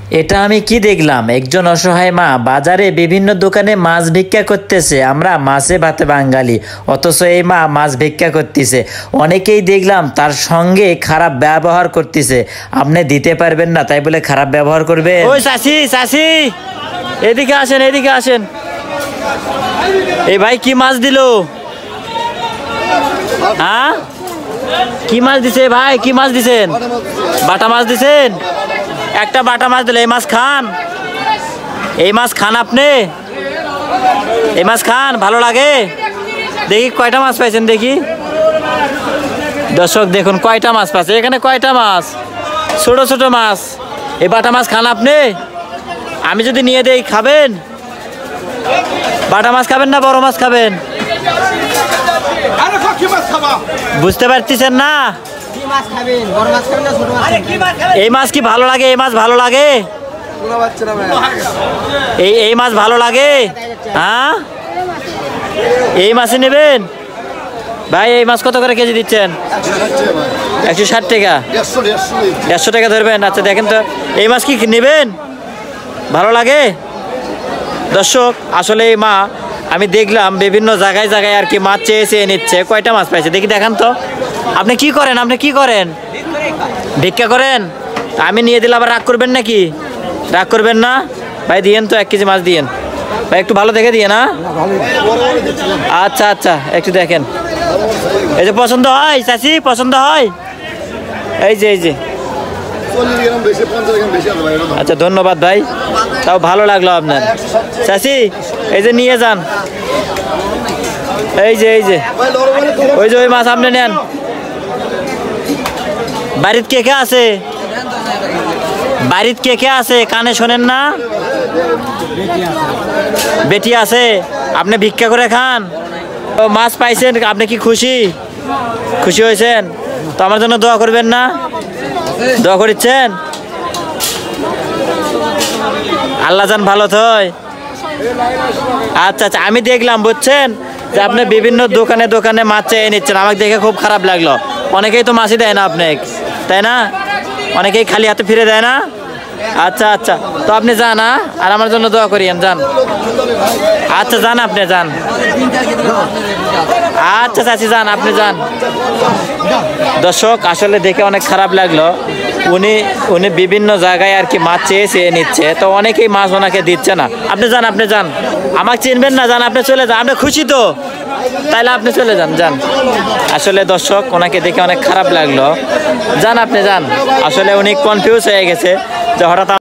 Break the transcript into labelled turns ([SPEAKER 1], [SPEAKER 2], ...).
[SPEAKER 1] এটা আমি কি দেখলাম? একজন অসহায় মা বাজারে বিভিন্ন দোকানে মাছ ভিক্ষা করতেছে। আমরা মাছে ভাতে বাঙালি, অথচ এই মা মাছ ভিক্ষা করতেছে। অনেকেই দেখলাম তার সঙ্গে খারাপ ব্যবহার করতেছে। আপনি দিতে পারবেন না তাই বলে খারাপ ব্যবহার করবে? ওই চাচি, চাচি এদিকে আসেন, এদিকে আসেন। এই ভাই কি মাছ দিল? হ্যাঁ, কি মাছ দিছে ভাই? কি মাছ দিছেন? বাটা মাছ দিছেন? একটা বাটা মাছ দিলে। এই মাছ খান? এই মাছ খান আপনি? এই মাছ খান? ভালো লাগে? দেখি কয়টা মাছ পাইছেন দেখি। দর্শক দেখুন কয়টা মাছ পাচ্ছে এখানে। কয়টা মাছ? ছোট ছোট মাছ। এই বাটা মাছ খান আপনি? আমি যদি নিয়ে দেই খাবেন? বাটা মাছ খাবেন না বড় মাছ খাবেন? বুঝতে পারতেছেন না? এই মাছ কি ভালো লাগে? এই মাছ ভালো লাগে? এই মাছ ভালো লাগে? হ্যাঁ, এই মাছই নেবেন ভাই? এই মাছ কত করে কেজি দিচ্ছেন? 160 টাকা। 150 টাকা ধরবেন? আচ্ছা দেখেন তো এই মাছ কি নেবেন? ভালো লাগে? দর্শক আসলে এই মা আমি দেখলাম বিভিন্ন জায়গায় জায়গায় আর কি মাছ চেয়ে নিচ্ছে। কয়টা মাছ পাইছে দেখি, দেখান তো। আপনি কি করেন? আপনি কি করেন? ভিক্ষা করেন? আমি নিয়ে দিলে আবার রাগ করবেন নাকি? রাগ করবেন না ভাই? দিয়েন তো 1 কেজি মাছ দিয়েন ভাই, একটু ভালো দেখে দিয়ে না। আচ্ছা আচ্ছা একটু দেখেন। এই যে পছন্দ হয় চাচি? পছন্দ হয়? এই যে এই যে। আচ্ছা ধন্যবাদ ভাই, তাও ভালো লাগলো আপনার। চাচি এই যে নিয়ে যান। এই যে এই যে ওই যে ওই মাছ আপনি নেন। বাড়িতে কে কে আছে? বাড়িতে কে কে আছে? কানে শোনেন না? বেটি আছে? আপনি ভিক্ষা করে খান? ও মাছ পাইছেন, আপনি কি খুশি? খুশি হয়েছেন তো? আমার জন্য দোয়া করবেন না? দোয়া করছেন? আল্লাহ জান ভালো থয়। আচ্ছা আচ্ছা আমি দেখলাম বুঝছেন যে আপনি বিভিন্ন দোকানে দোকানে মাছ চেয়ে নিচ্ছেন। আমাকে দেখে খুব খারাপ লাগলো। অনেকেই তো মাছই দেয় না আপনাকে, তাই না? অনেকেই খালি হাতে ফিরে দেয় না। আচ্ছা আচ্ছা তো আপনি যান, আর আমার জন্য দোয়া করিয়েন। যান। আচ্ছা যান, আপনি যান। আচ্ছা চাচি যান, আপনি যান। দর্শক আসলে দেখে অনেক খারাপ লাগলো। উনি বিভিন্ন জায়গায় আর কি মাছ চেয়ে নিচ্ছে, তো অনেকেই মাছ ওনাকে দিচ্ছে না। আপনি যান, আপনি যান। আমাকে চিনবেন না? যান, আপনি চলে যান। আপনি খুশি তো? তাইলে আপনি চলে যান, যান। আসলে দর্শক ওনাকে দেখে অনেক খারাপ লাগলো। যান, আপনি যান। আসলে উনি কনফিউজ হয়ে গেছে যে হঠাৎ